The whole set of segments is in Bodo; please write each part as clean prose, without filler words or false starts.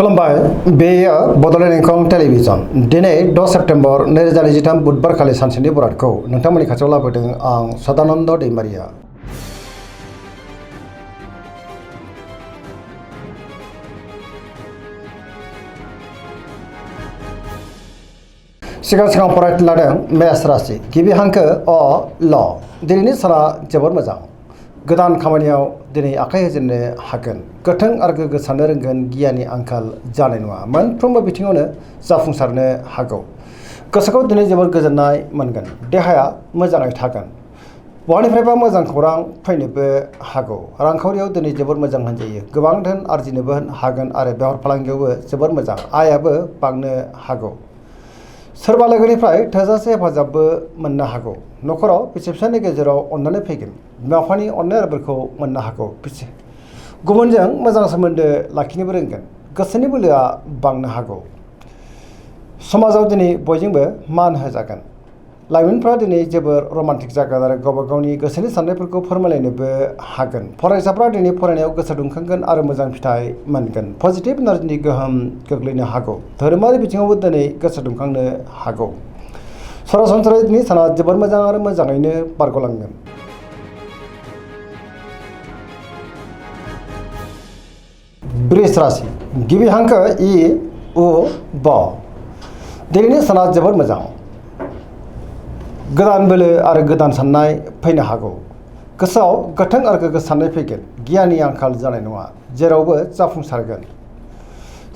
खुलुमबाय बेयो बड'लेण्ड इंखं टेलिभिजन दिनै 10 सेप्तेम्बर 2023 बुधबार खालि सानसेनि बरादखौ नोंथांमोननि खाथियाव लाबोदों आं सदानन्द दैमारिया। सिगां फरायनो लादों मेष राशि गिबि हांखो अ ल दिनैनि साना जोबोर मोजां। गोदान खामानियाव दिनै आखाइ होजेननो हागोन। गोथों आरो गोग्गो साननो रोंगोन। गियाननि आंखाल जानाय नङा। मोनफ्रोमबो बिथिङावनो जाफुंसारनो हागौ। गोसोखौ दिनै जोबोर गोजोननाय मोनगोन। देहाया मोजाङै थागोन। बहानिफ्रायबा मोजां खौरां फैनोबो हागौ। रांखावरियाव दिनै जोबोर मोजां होनजायो। गोबां धोन आरजिनोबो हागोन आरो बेफार फालांगियावबो जोबोर मोजां। आयाबो बांनो हागौ। सोरबा लोगोनिफ्राय थोजासे हेफाजाबबो मोननो हागौ। न'खराव बिसि फिसायनि गेजेराव अननानै फैगोन। बिमा बिफानि अननाय आरोफोरखौ मोननो हागौ। गुबुनजों मोजां सोमोन्दो लाखिनोबो रोंगोन। गोसोनि बोलोआ बांनो हागौ। समाजाव दिनै बयजोंबो मान होजागोन। लाइमोनफ्रा दिनै जोबोर रमान्टिक जागोन आरो गावबा गावनि गोसोनि साननायफोरखौ फोरमायलायनोबो हागोन। फरायसाफ्रा दिनै फरायनायाव गोसो दुंखांगोन आरो मोजां फिथाइ मोनगोन। पजिटिभ एनार्जिनि गोहोम गोग्लैनो हागौ। धोरोमारि बिथिङावबो दिनै गोसो दुंखांनो हागौ। सरासनस्रायै दिनै साना जोबोर मोजां आरो मोजाङैनो बारग'लांगोन। वृष राशि गिबि हांखो इ उ ब दिनैनि साना जोबोर मोजां। गोदान बोलो आरो गोदान साननाय फैनो हागौ। गोसोआव गोथों आरो गोग्गो साननाय फैगोन। गियाननि आंखाल जानाय नङा। जेरावबो जाफुंसारगोन।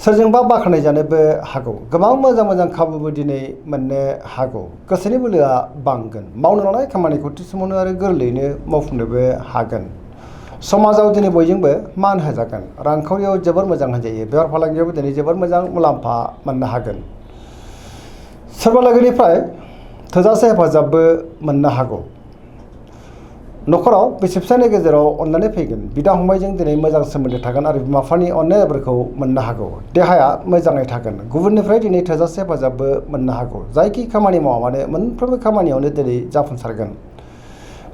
सोरजोंबा बाख्नाय जानोबो हागौ। गोबां मोजां खाबुबो दिनै मोननो हागौ। गोसोनि बोलोआ बांगोन। मावनो लानाय खामानिखौ थि समावनो आरो गोरलैयैनो मावफुंनोबो हागोन। समाजाव दिनै बयजोंबो मान होजागोन। रांखावरियाव जोबोर मोजां होनजायो। बेफार फालांगियावबो दिनै जोबोर मोजां मुलाम्फा मोननो हागोन। सोरबा लोगोनिफ्राय थोजासे हेफाजाबबो मोननो हागौ। न'खराव बिसि फिसायनि गेजेराव अननानै फैगोन। बिदा फंबायजों दिनै मोजां सोमोन्दो थागोन आरो बिमा बिफानि अननायफोरखौ मोननो हागौ। देहाया मोजाङै थागोन। गुबुननिफ्राय दिनै थोजासे हेफाजाबबो मोननो हागौ। जायखि खामानि मावा मानो मोनफ्रोमबो खामानियावनो दिनै जाफुंसारगोन।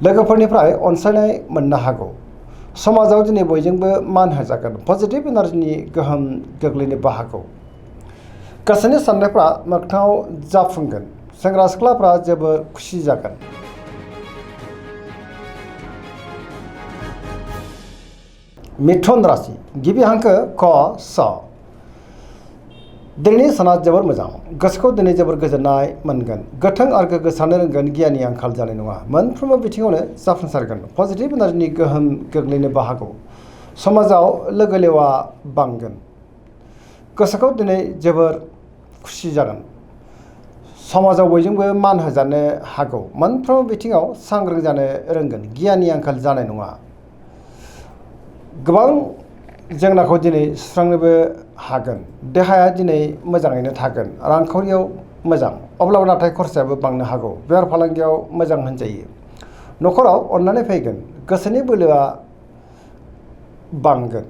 लोगोफोरनिफ्राय अनसायनाय मोननो हागौ। समाजाव दिनै बयजोंबो मान होजागोन। पजिटिभ एनार्जिनि गोहोम गोग्लैनोबो हागौ। गोसोनि साननायफ्रा मोगथाङाव जाफुंगोन। सेंग्रा सिख्लाफ्रा जोबोर खुसि जागोन। मिथुन राशि गिबि हांखो क स दिनैनि साना जोबोर मोजां। गोसोखौ दिनै जोबोर गोजोननाय मोनगोन। गोथों आरो गोग्गो साननो रोंगोन। गियाननि आंखाल जानाय नङा। मोनफ्रोमबो बिथिङावनो जाफुंसारगोन। पजिटिभ एनार्जिनि गोहोम गोग्लैनोबो हागौ। समाजाव लोगो लेवा बांगोन। गोसोखौ दिनै जोबोर खुसि जागोन। समाजाव बयजोंबो मान होजानो हागौ। मोनफ्रोमबो बिथिङाव सांग्रां जानो रोंगोन। गियाननि आंखाल जानाय नङा। गोबां जेंनाखौ दिनै सुस्रांनोबो हागोन। देहाया दिनै मोजाङैनो थागोन। रांखावरियाव मोजां अब्लाबो नाथाय खरसायाबो बांनो हागौ। बेफार फालांगियाव मोजां होनजायो। न'खराव अननानै फैगोन। गोसोनि बोलोआ बांगोन।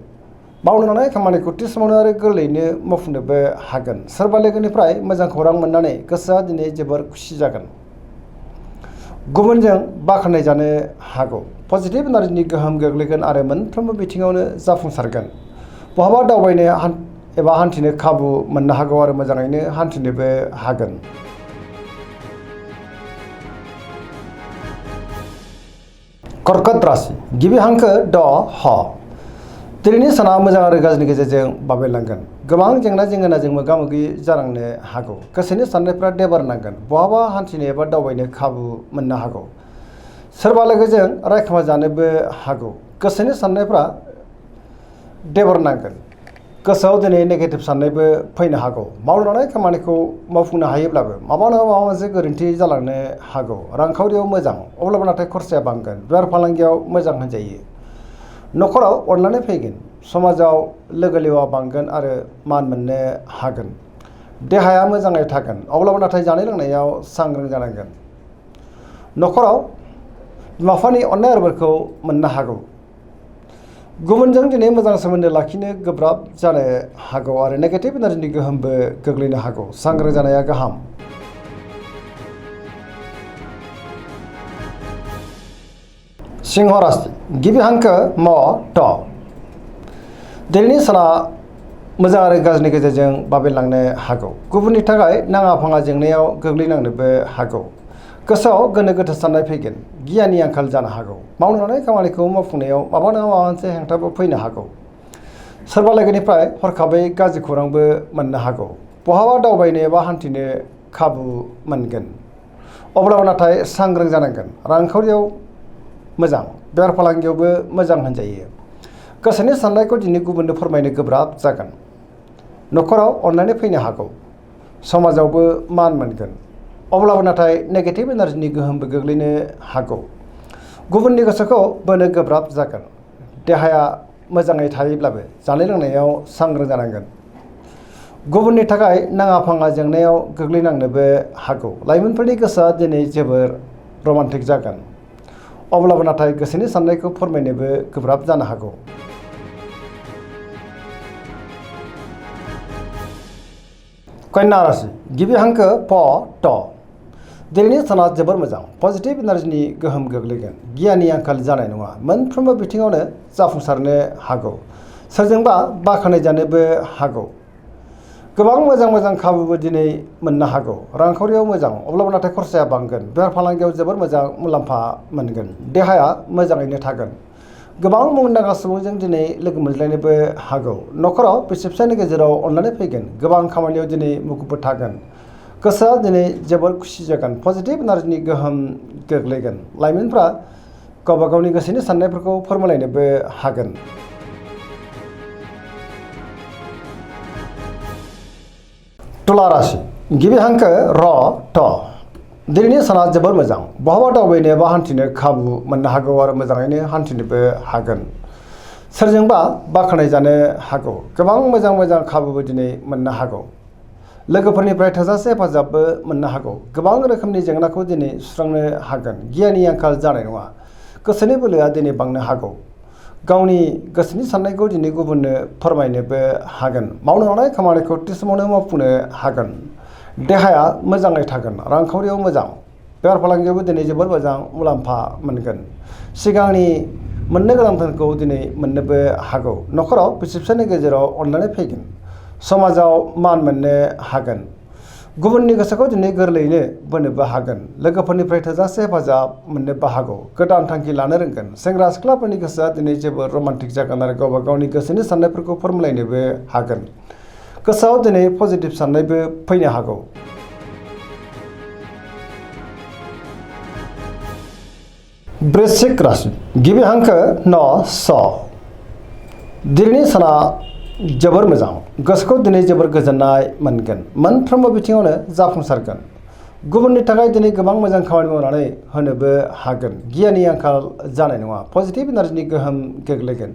मावनो लानाय खामानिखौ थि समावनो आरो गोरलैयैनो मावफुंनोबो हागोन। सोरबा लोगोनिफ्राय मोजां खौरां मोननानै गोसोआ दिनै जोबोर खुसि जागोन। गुबुनजों बाख्नाय जानो हागौ। पजिटिभ एनार्जिनि गोहोम गोग्लैगोन आरो मोनफ्रोमबो बिथिङावनो जाफुंसारगोन। बहाबा दावबायनो एबा हान्थिनो खाबु मोननो हागौ आरो मोजाङैनो हान्थिनोबो हागोन। कर्कट राशि गिबि हांखो ड ह दिनैनि साना मोजां आरो गाज्रिनि गेजेरजों बाबेरलांगोन। गोबां जेंना जेंगोनाजों मोगा मोगि जानांनो हागौ। गोसोनि साननायफ्रा देबारनांगोन। बहाबा हान्थिनो एबा दावबायनो खाबु मोननो हागौ। सोरबा लोगोजों रायखोमा जानोबो हागौ। गोसोनि साननायफ्रा देबारनांगोन। गोसोआव दिनै नेगेटिभ साननायबो फैनो हागौ। मावनो लानाय खामानिखौ मावफुंनो हायोब्लाबो माबा नङा माबा मोनसे गोरोन्थि जालांनो हागौ। रांखावरियाव मोजां अब्लाबो नाथाय खरसाया बांगोन। बेफार फालांगियाव मोजां होनजायो। न'खराव अननानै फैगोन। समाजाव लोगो लेवा बांगोन आरो मान मोननो हागोन। देहाया मोजाङै थागोन अब्लाबो नाथाय जानाय लोंनायाव सांग्रां जानांगोन। न'खराव बिमा बिफानि अननाय आरोफोरखौ मोननो हागौ। गुबुनजों दिनै मोजां सोमोन्दो लाखिनो गोब्राब जानो हागौ आरो नेगेटिभ एनार्जिनि गोहोमबो गोग्लैनो हागौ। सांग्रां जानाया गाहाम। सिंह राशि गिबि हांखो म ट दिनैनि साना मोजां आरो गाज्रिनि गेजेरजों बाबेनलांनो हागौ। गुबुननि थाखाय नाङा फाङा जेंनायाव गोग्लैनांनोबो हागौ। गोसोआव गोनो गोथो साननाय फैगोन। गियाननि आंखाल जानो हागौ। मावनो लानाय खामानिखौ मावफुंनायाव माबा नङा माबा मोनसे हेंथाबो फैनो हागौ। सोरबा लोगोनिफ्राय हरखाबै गाज्रि खौरांबो मोननो हागौ। बहाबा दावबायनो एबा हान्थिनो खाबु मोनगोन। अब्लाबो नाथाय सांग्रां जानांगोन। रांखावरियाव मोजां, बेफार फालांगियावबो मोजां होनजायो। गोसोनि साननायखौ दिनै गुबुननो फोरमायनो गोब्राब जागोन। न'खराव अननानै फैनो हागौ। समाजावबो मान मोनगोन। अब्लाबो नाथाय नेगेटिभ एनार्जिनि गोहोमबो गोग्लैनो हागौ। गुबुननि गोसोखौ बोनो गोब्राब जागोन। देहाया मोजाङै थायोब्लाबो जानाय लोंनायाव सांग्रां जानांगोन। गुबुननि थाखाय नाङा फाङा जेंनायाव गोग्लैनांनोबो हागौ। लाइमोनफोरनि गोसोआ दिनै जोबोर रमान्टिक जागोन। अब्लाबो नाथाय गोसोनि साननायखौ फोरमायनोबो गोब्राब जानो हागौ। कन्या राशि गिबि हांखो प ट। दिनैनि साना जोबोर मोजां। पजिटिभ एनार्जिनि गोहोम गोग्लैगोन। गियाननि आंखाल जानाय नङा। मोनफ्रोमबो बिथिङावनो जाफुंसारनो हागौ। सोरजोंबा बाख्नायजानोबो हागौ। गोबां मोजां मोजां खाबुबो दिनै मोननो हागौ। रांखावरियाव मोजां, अब्लाबो नाथाय खरसाया बांगोन। बेफार फालांगियाव जोबोर मोजां मुलाम्फा मोनगोन। देहाया मोजाङैनो थागोन। गोबां मुंदांखा सुबुंजों दिनै लोगो मोनज्लायनोबो हागौ। न'खराव बिसि फिसायनि गेजेराव अनलायनाय फैगोन। गोबां खामानियाव दिनै मुखुबबो थागोन। गोसोआ दिनै जोबोर खुसि जागोन। पजिटिभ एनार्जिनि गोहोम गोग्लैगोन। लाइमोनफ्रा गावबा गावनि गोसोनि साननायफोरखौ फोरमायलायनोबो हागोन। तुला राशि गिबि हांखो र ट। दिनैनि साना जोबोर मोजां। बहाबा दावबायनो एबा हान्थिनो खाबु मोननो हागौ आरो मोजाङैनो हान्थिनोबो हागोन। सोरजोंबा बाख्नायजानो हागौ। गोबां मोजां मोजां खाबुबो दिनै मोननो हागौ। लोगोफोरनिफ्राय थोजासे हेफाजाबबो मोननो हागौ। गोबां रोखोमनि जेंनाखौ दिनै सुस्रांनो हागोन। गियाननि आंखाल जानाय नङा। गोसोनि बोलोआ दिनै बांनो हागौ। गावनि गोसोनि साननायखौ दिनै गुबुननो फोरमायनोबो हागोन। मावनो लानाय खामानिखौ थि समावनो मावफुंनो हागोन। देहाया मोजाङै थागोन। रांखावरियाव मोजां। बेफार फालांगियावबो दिनै जोबोर मोजां मुलाम्फा मोनगोन। सिगांनि मोननो गोनां धोनखौ दिनै मोननोबो हागौ। न'खराव बिसि फिसायनि गेजेराव अनलायनाय फैगोन। समाजाव मान मोननो हागोन। गुबुननि गोसोखौ दिनै गोरलैयैनो बोनोबो हागोन। लोगोफोरनिफ्राय थोजासे हेफाजाब मोननोबो हागौ। गोदान थांखि लानो रोंगोन। सेंग्रा सिख्लाफोरनि गोसोआ दिनै जोबोर रमान्टिक जागोन आरो गावबा गावनि गोसोनि साननायफोरखौ फोरमायलायनोबो हागोन। गोसोआव दिनै पजिटिभ साननायबो फैनो हागौ। वृश्चिक राशि गिबि हांखो न स। दिनैनि साना जोबोर मोजां। गोसोखौ दिनै जोबोर गोजोननाय मोनगोन। मोनफ्रोमबो बिथिङावनो जाफुंसारगोन। गुबुननि थाखाय दिनै गोबां मोजां खामानि मावनानै होनोबो हागोन। गियाननि आंखाल जानाय नङा। पजिटिभ एनार्जिनि गोहोम गोग्लैगोन।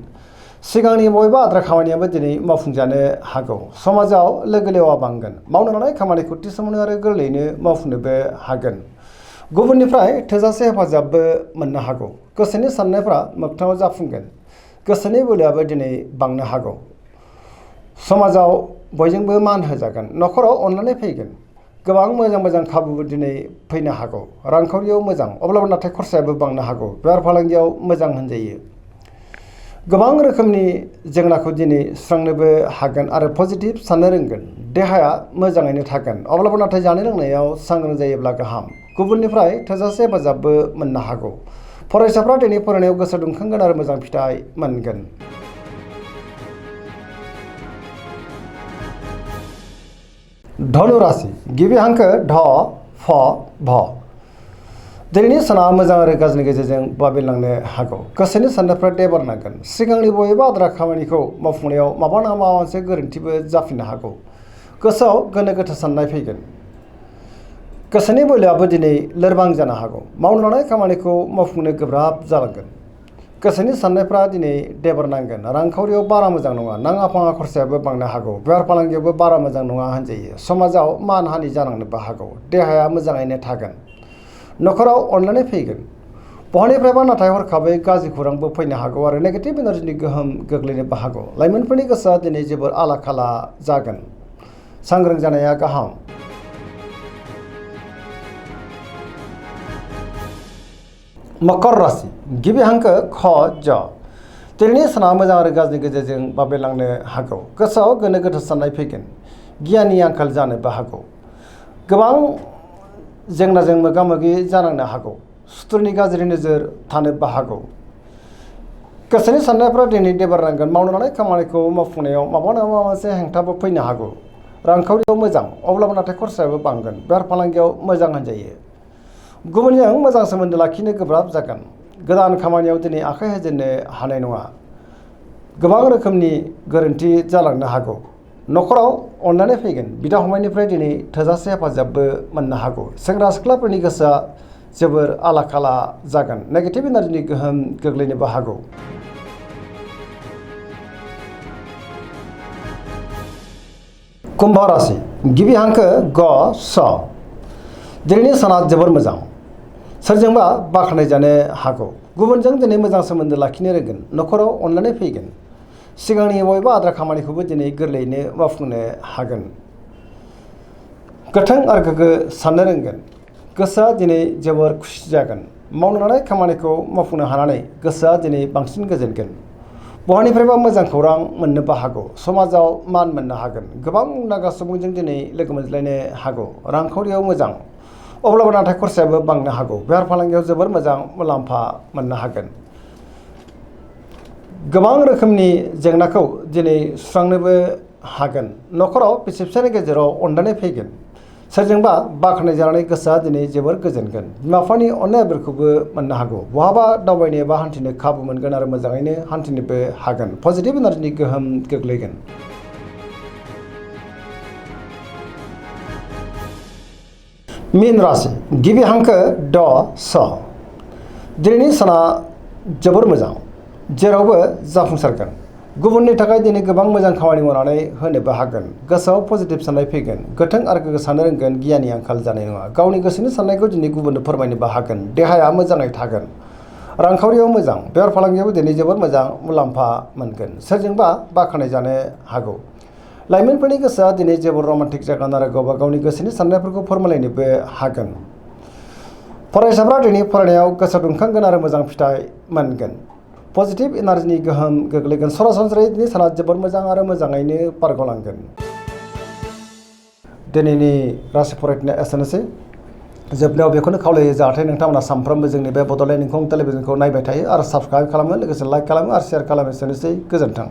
सिगांनि बबेबा आद्रा खामानियाबो दिनै मावफुंजानो हागौ। समाजाव लोगो लेवा बांगोन। मावनो लानाय खामानिखौ थि समावनो आरो गोरलैयैनो मावफुंनोबो हागोन। गुबुननिफ्राय थोजासे हेफाजाबबो मोननो हागौ। गोसोनि साननायफ्रा मोगथाङाव जाफुंगोन। गोसोनि बोलोआबो दिनै बांनो हागौ। समाजाव बयजोंबो मान होजागोन। न'खराव अनलायनाय फैगोन। गोबां मोजां मोजां खाबुबो दिनै फैनो हागौ। रांखावरियाव मोजां, अब्लाबो नाथाय खरसायाबो बांनो हागौ। बेफार फालांगियाव मोजां होनजायो। गोबां रोखोमनि जेंनाखौ दिनै सुस्रांनोबो हागोन आरो पजिटिभ साननो रोंगोन। देहाया मोजाङैनो थागोन। अब्लाबो नाथाय जानाय लोंनायाव सांग्रां जायोब्ला गाहाम। गुबुननिफ्राय थोजासे हेफाजाबबो मोननो हागौ। फरायसाफ्रा दिनै फरायनायाव गोसो दुंखांगोन आरो मोजां फिथाइ मोनगोन। धनु राशि गिबि हांखो ढ फ भ। दिनैनि साना मोजां आरो गाज्रिनि गेजेरजों बाबेनलांनो हागौ। गोसोनि साननायफ्रा देबारनांगोन। सिगांनि बबेबा आद्रा खामानिखौ मावफुंनायाव माबा नङा माबा मोनसे गोरोन्थिबो जाफिननो हागौ। गोसोआव गोनो गोथो साननाय फैगोन। गोसोनि बोलोआबो दिनै लोरबां जानो हागौ। मावनो लानाय खामानिखौ मावफुंनो गोब्राब जालांगोन। गोसोनि साननायफ्रा दिनै देबारनांगोन। रांखावरियाव बारा मोजां नङा। नाङा फाङा खरसायाबो बांनो हागौ। बेफार फालांगियावबो बारा मोजां नङा होनजायो। समाजाव मान हानि जानांनोबो हागौ। देहाया मोजाङैनो थागोन। न'खराव अनलायनाय फैगोन। बहानिफ्रायबा नाथाय हरखाबै गाज्रि खौरांबो फैनो हागौ आरो नेगेटिभ एनार्जिनि गोहोम गोग्लैनोबो हागौ। लाइमोनफोरनि गोसोआ दिनै जोबोर आला खाला जागोन। सांग्रां जानाया गाहाम। मकर राशि गिबि हांखो ख ज। दिनैनि साना मोजां आरो गाज्रिनि गेजेरजों बाबेलांनो हागौ। गोसोआव गोनो गोथो साननाय फैगोन। गियाननि आंखाल जानोबो हागौ। गोबां जेंनाजों मोगा मोगि जानांनो हागौ। सुथुरनि गाज्रि नोजोर थानोबो हागौ। गोसोनि साननायफ्रा दिनै देबारनांगोन। मावनो लानाय खामानिखौ मावफुंनायाव माबा नङा माबा मोनसे हेंथाबो फैनो हागौ। रांखावरियाव मोजां, अब्लाबो नाथाय खरसायाबो बांगोन। बेफार फालांगियाव मोजां होनजायो। गुबुनजों मोजां सोमोन्दो लाखिनो गोब्राब जागोन। गोदान खामानियाव दिनै आखाइ होजेननो हानाय नङा। गोबां रोखोमनि गोरोन्थि जालांनो हागौ। न'खराव अननानै फैगोन। बिदा फंबायनिफ्राय दिनै थोजासे हेफाजाबबो मोननो हागौ। सेंग्रा सिख्लाफोरनि गोसोआ जोबोर आला खाला जागोन। नेगेटिभ एनार्जिनि गोहोम गोग्लैनोबो हागौ। कुम्भ राशि गिबि हांखो ग स। दिनैनि साना जोबोर मोजां। सोरजोंबा बाख्नाय जानो हागौ। गुबुनजों दिनै मोजां सोमोन्दो लाखिनो रोंगोन। न'खराव अननानै फैगोन। सिगांनि बबेबा आद्रा खामानिखौबो दिनै गोरलैयैनो मावफुंनो हागोन। गोथों आरो गोग्गो साननो रोंगोन। गोसोआ दिनै जोबोर खुसि जागोन। मावनो लानाय खामानिखौ मावफुंनो हानानै गोसोआ दिनै बांसिन गोजोनगोन। बहानिफ्रायबा मोजां खौरां मोननोबो हागौ। समाजाव मान मोननो हागोन। गोबां मुंदांखा सुबुंजों दिनै लोगो मोनज्लायनो हागौ। रांखावरियाव मोजां, अब्लाबो नाथाय खरसायाबो बांनो हागौ। बेफार फालांगियाव जोबोर मोजां मुलाम्फा मोननो हागोन। गोबां रोखोमनि जेंनाखौ दिनै सुस्रांनोबो हागोन। न'खराव बिसि फिसायनि गेजेराव अननानै फैगोन। सोरजोंबा बाख्नाय जानानै गोसोआ दिनै जोबोर गोजोनगोन। बिमा बिफानि अननाय आबोरखौबो मोननो हागौ। बहाबा दावबायनो एबा हान्थिनो खाबु मोनगोन आरो मोजाङैनो हान्थिनोबो हागोन। पजिटिभ एनार्जिनि गोहोम गोग्लैगोन। मीन राशि गिबि हांखो ड स। दिनैनि साना जोबोर मोजां। जेरावबो जाफुंसारगोन। गुबुननि थाखाय दिनै गोबां मोजां खामानि मावनानै होनोबो हागोन। गोसोआव पजिटिभ साननाय फैगोन। गोथों आरो गोग्गो साननो रोंगोन। गियाननि आंखाल जानाय नङा। गावनि गोसोनि साननायखौ दिनै गुबुननो फोरमायनोबो हागोन। देहाया मोजाङै थागोन। रांखावरियाव मोजां। बेफार फालांगियावबो दिनै जोबोर मोजां मुलाम्फा मोनगोन। सोरजोंबा बाख्नाय जानो हागौ। लाइमोनफोरनि गोसोआ दिनै जोबोर रमान्टिक जागोन आरो गावबा गावनि गोसोनि साननायफोरखौ फोरमायलायनोबो हागोन। फरायसाफ्रा दिनै फरायनायाव गोसो दुंखांगोन आरो मोजां फिथाइ मोनगोन। पजिटिभ एनार्जिनि गोहोम गोग्लैगोन। सरासनस्रायै दिनै साना जोबोर मोजां आरो मोजाङैनो बारग'लांगोन। दिनैनि राशि फरायनाया एसेनोसै। जोबनायाव बेखौनो खावलायो जाहाथे नोंथांमोना सानफ्रोमबो जोंनि बे बड'लेण्ड इंखं टेलिभिजनखौ नायबाय थायो आरो साबस्क्राइब खालामो, लोगोसे लाइक खालामो आरो शेयार खालामो। एसेनोसै, गोजोन्थों।